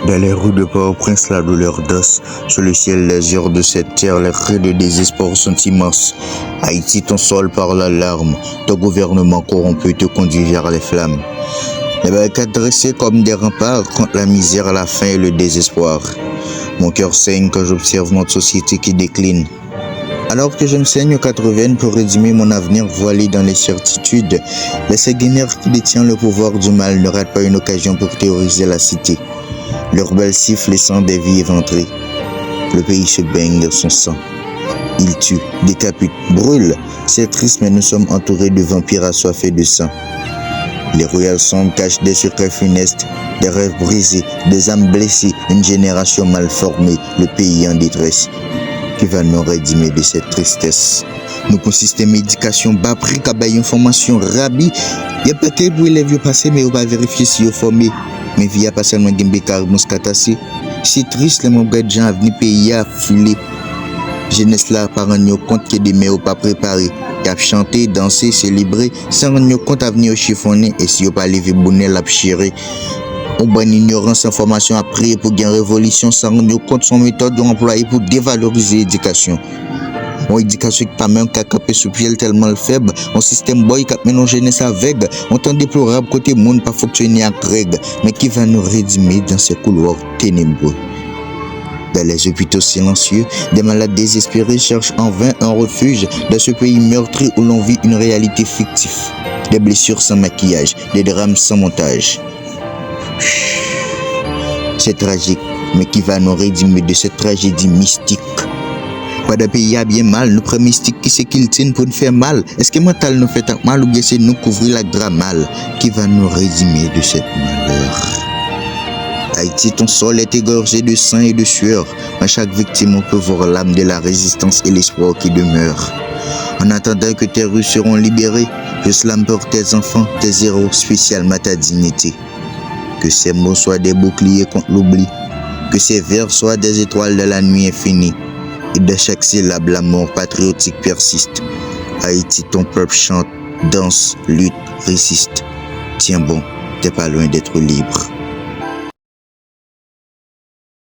Dans les rues de Port-au-Prince, la douleur danse. Sur le ciel l'azur de cette terre, les cris de désespoir sont immenses. Haïti, ton sol par l'alarme. Ton gouvernement corrompu te conduit vers les flammes. Les barricades dressées comme des remparts contre la misère, la faim et le désespoir. Mon cœur saigne quand j'observe notre société qui décline. Alors que je me saigne aux 80 pour résumer mon avenir voilé dans les certitudes, le sanguinaire qui détient le pouvoir du mal ne rate pas une occasion pour théoriser la cité. Leur belle siffle laissant des vies éventrées. Le pays se baigne dans son sang. Il tue, décapite, brûle. C'est triste, mais nous sommes entourés de vampires assoiffés de sang. Les ruelles sombres cachent des secrets funestes, des rêves brisés, des âmes blessées, une génération mal formée, le pays en détresse. Qui va nous rédimer de cette tristesse? Nous pour système d'éducation bas prix, qui une formation rabie. Il y a peut-être pour les vieux passés, mais on va vérifier si ils sont formés. Mais via pas seulement des bécards mouskatassés. C'est triste, les membres de gens à venir pays à filer. Jeunesse là, par un compte que des mères pas préparés. Ils ont chanté, dansé, célébré, sans rendre compte à venir chiffonner. Et si ils n'ont pas levé bonnet, la chirer. On bonne ignorance, information à prier pour gagner révolution, sans rendre compte son méthode employée pour dévaloriser l'éducation. Une éducation qui pas même qu'à caper sous pied tellement le faible, un système boy qui a mélangé jeunesse avec, on temps déplorable côté monde pas fonctionner à règle, mais qui va nous rédimer dans ces couloirs ténébreux. Dans les hôpitaux silencieux, des malades désespérés cherchent en vain un refuge dans ce pays meurtri où l'on vit une réalité fictive. Des blessures sans maquillage, des drames sans montage. C'est tragique, mais qui va nous rédimer de cette tragédie mystique? Pas de pays a bien mal, nous prenons mystique qui c'est qu'il tient pour nous faire mal. Est-ce que mental nous fait mal ou bien c'est nous couvrir la drame mal qui va nous rédimer de cette malheur? Haïti, ton sol est égorgé de sang et de sueur. À chaque victime, on peut voir l'âme de la résistance et l'espoir qui demeure. En attendant que tes rues seront libérées, je slame pour tes enfants, tes héros, spécialement ta dignité. Que ces mots soient des boucliers contre l'oubli, que ces vers soient des étoiles de la nuit infinie, et de chaque syllabe la mort patriotique persiste. Haïti, ton peuple chante, danse, lutte, résiste. Tiens bon, t'es pas loin d'être libre.